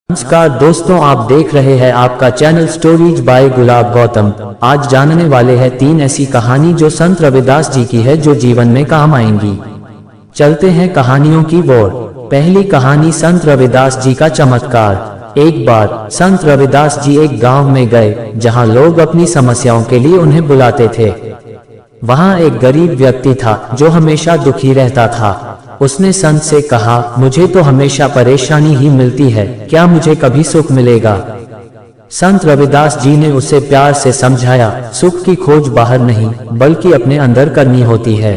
नमस्कार दोस्तों, आप देख रहे हैं आपका चैनल स्टोरीज बाय गुलाब गौतम। आज जानने वाले हैं 3 ऐसी कहानी जो संत रविदास जी की है, जो जीवन में काम आएंगी। चलते हैं कहानियों की ओर। पहली कहानी, संत रविदास जी का चमत्कार। एक बार संत रविदास जी एक गांव में गए जहां लोग अपनी समस्याओं के लिए उन्हें बुलाते थे। वहां एक गरीब व्यक्ति था जो हमेशा दुखी रहता था। उसने संत से कहा, मुझे तो हमेशा परेशानी ही मिलती है, क्या मुझे कभी सुख मिलेगा? संत रविदास जी ने उसे प्यार से समझाया, सुख की खोज बाहर नहीं बल्कि अपने अंदर करनी होती है।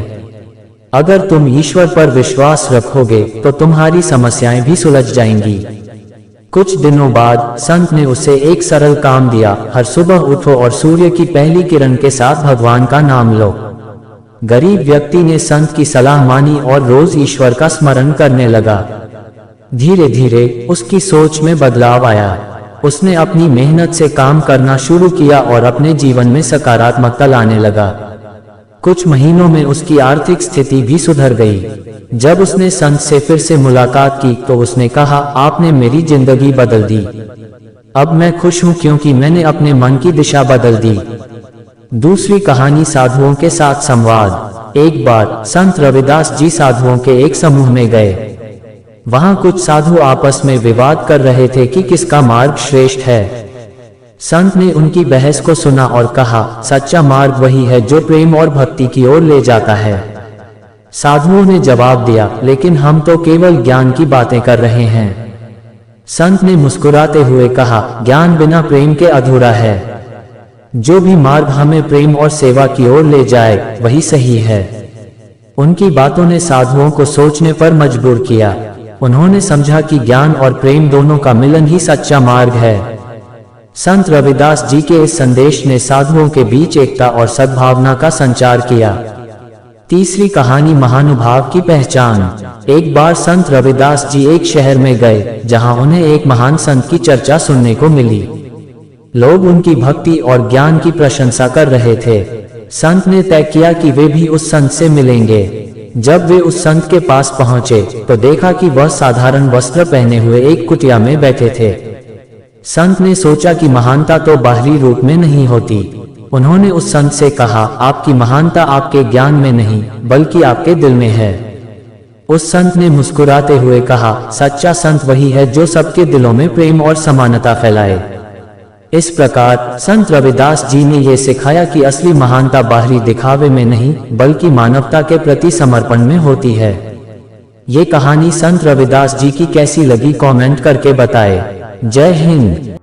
अगर तुम ईश्वर पर विश्वास रखोगे तो तुम्हारी समस्याएं भी सुलझ जाएंगी। कुछ दिनों बाद संत ने उसे एक सरल काम दिया, हर सुबह उठो और सूर्य की पहली किरण के साथ भगवान का नाम लो। गरीब व्यक्ति ने संत की सलाह मानी और रोज ईश्वर का स्मरण करने लगा। धीरे धीरे उसकी सोच में बदलाव आया। उसने अपनी मेहनत से काम करना शुरू किया और अपने जीवन में सकारात्मकता लाने लगा। कुछ महीनों में उसकी आर्थिक स्थिति भी सुधर गई। जब उसने संत से फिर से मुलाकात की तो उसने कहा, आपने मेरी जिंदगी बदल दी। अब मैं खुश हूं क्योंकि मैंने अपने मन की दिशा बदल दी। दूसरी कहानी, साधुओं के साथ संवाद। एक बार संत रविदास जी साधुओं के एक समूह में गए। वहां कुछ साधु आपस में विवाद कर रहे थे कि किसका मार्ग श्रेष्ठ है। संत ने उनकी बहस को सुना और कहा, सच्चा मार्ग वही है जो प्रेम और भक्ति की ओर ले जाता है। साधुओं ने जवाब दिया, लेकिन हम तो केवल ज्ञान की बातें कर रहे हैं। संत ने मुस्कुराते हुए कहा, ज्ञान बिना प्रेम के अधूरा है। जो भी मार्ग हमें प्रेम और सेवा की ओर ले जाए वही सही है। उनकी बातों ने साधुओं को सोचने पर मजबूर किया। उन्होंने समझा कि ज्ञान और प्रेम दोनों का मिलन ही सच्चा मार्ग है। संत रविदास जी के इस संदेश ने साधुओं के बीच एकता और सद्भावना का संचार किया। तीसरी कहानी, महानुभाव की पहचान। एक बार संत रविदास जी एक शहर में गए जहां उन्हें एक महान संत की चर्चा सुनने को मिली। लोग उनकी भक्ति और ज्ञान की प्रशंसा कर रहे थे। संत ने तय किया कि वे भी उस संत से मिलेंगे। जब वे उस संत के पास पहुंचे तो देखा कि वह साधारण वस्त्र पहने हुए एक कुटिया में बैठे थे। संत ने सोचा कि महानता तो बाहरी रूप में नहीं होती। उन्होंने उस संत से कहा, आपकी महानता आपके ज्ञान में नहीं बल्कि आपके दिल में है। उस संत ने मुस्कुराते हुए कहा, सच्चा संत वही है जो सबके दिलों में प्रेम और समानता फैलाए। इस प्रकार संत रविदास जी ने ये सिखाया कि असली महानता बाहरी दिखावे में नहीं बल्कि मानवता के प्रति समर्पण में होती है। ये कहानी संत रविदास जी की कैसी लगी कमेंट करके बताएं। जय हिंद।